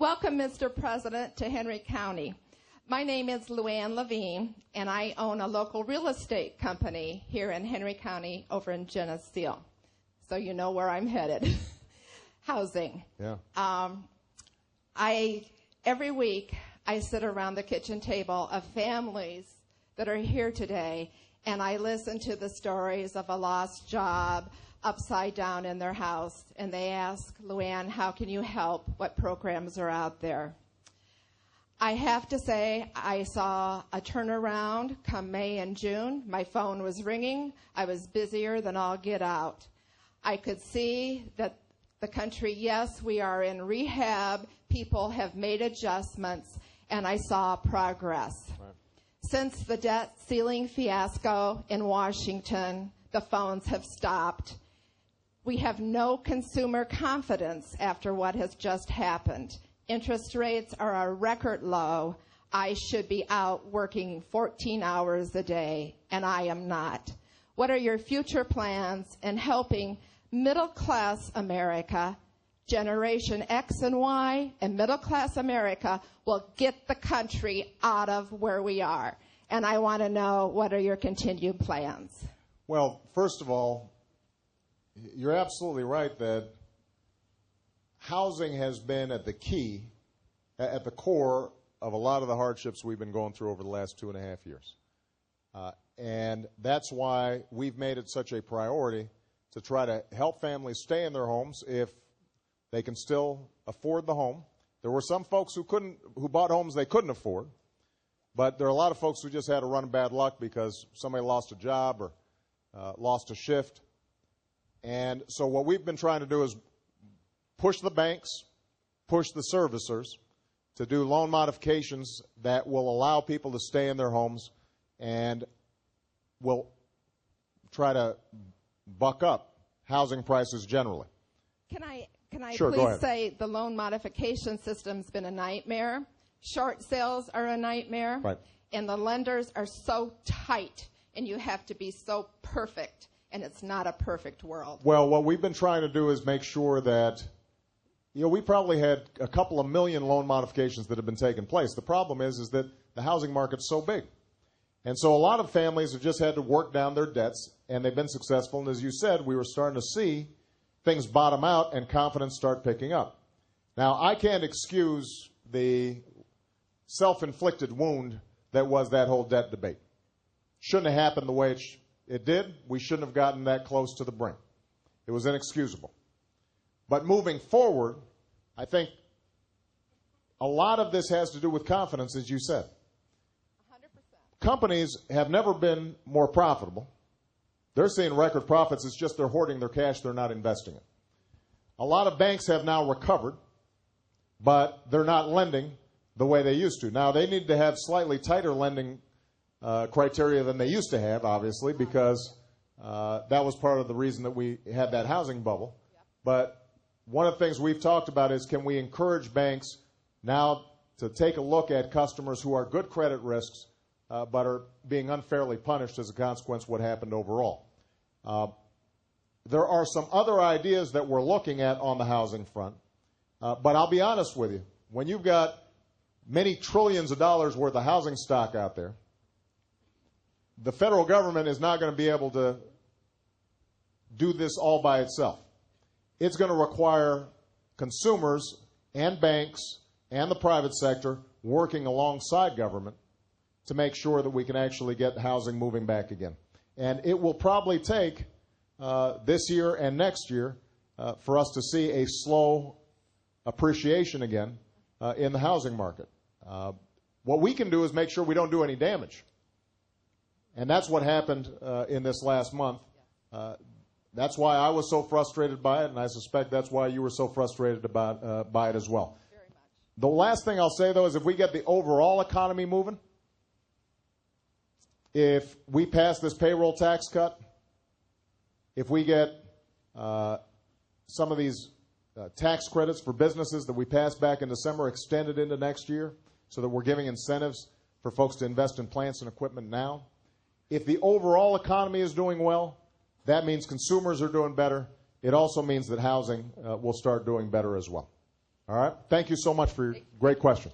Welcome, Mr. President, to Henry County. My name is Luann Levine, and I own a local real estate company here in Henry County over in Geneseo. So you know where I'm headed. Housing. Yeah. Every week, I sit around the kitchen table of families that are here today, and I listen to the stories of a lost job, upside down in their house, and they ask, Luann, how can you help? What programs are out there? I have to say, I saw a turnaround come May and June. My phone was ringing. I was busier than all get out. I could see that the country, yes, we are in rehab. People have made adjustments, and I saw progress. Right. Since the debt ceiling fiasco in Washington, the phones have stopped. We have no consumer confidence after what has just happened. Interest rates are a record low. I should be out working 14 hours a day, and I am not. What are your future plans in helping middle-class America, Generation X and Y, and middle-class America will get the country out of where we are? And I want to know, what are your continued plans? Well, first of all, you're absolutely right that housing has been at the core of a lot of the hardships we've been going through over the last 2.5 years. And that's why we've made it such a priority to try to help families stay in their homes if they can still afford the home. There were some folks who bought homes they couldn't afford, but there are a lot of folks who just had a run of bad luck because somebody lost a job or lost a shift. And so what we've been trying to do is push the banks, push the servicers to do loan modifications that will allow people to stay in their homes and will try to buck up housing prices generally. Can I Sure, please say the loan modification system's been a nightmare. Short sales are a nightmare. Right. And the lenders are so tight, and you have to be so perfect, and it's not a perfect world. Well, what we've been trying to do is make sure that, we probably had a couple of million loan modifications that have been taking place. The problem is that the housing market's so big. And so a lot of families have just had to work down their debts, and they've been successful. And as you said, we were starting to see things bottom out and confidence start picking up. Now, I can't excuse the self-inflicted wound that was that whole debt debate. Shouldn't have happened the way it did. We shouldn't have gotten that close to the brink. It was inexcusable. But moving forward, I think a lot of this has to do with confidence, as you said. 100%. Companies have never been more profitable. They're seeing record profits. It's just they're hoarding their cash. They're not investing it. A lot of banks have now recovered, but they're not lending the way they used to. Now, they need to have slightly tighter lending criteria than they used to have, obviously, because that was part of the reason that we had that housing bubble. Yep. But one of the things we've talked about is, can we encourage banks now to take a look at customers who are good credit risks but are being unfairly punished as a consequence of what happened overall. There are some other ideas that we're looking at on the housing front, but I'll be honest with you. When you've got many trillions of dollars worth of housing stock out there, the federal government is not going to be able to do this all by itself. It's going to require consumers and banks and the private sector working alongside government to make sure that we can actually get housing moving back again. And it will probably take this year and next year for us to see a slow appreciation again in the housing market. What we can do is make sure we don't do any damage. And that's what happened in this last month. That's why I was so frustrated by it, and I suspect that's why you were so frustrated by it as well. Very much. The last thing I'll say, though, is if we get the overall economy moving, if we pass this payroll tax cut, if we get some of these tax credits for businesses that we passed back in December extended into next year so that we're giving incentives for folks to invest in plants and equipment now, if the overall economy is doing well, that means consumers are doing better. It also means that housing will start doing better as well. All right. Thank you so much for your great question.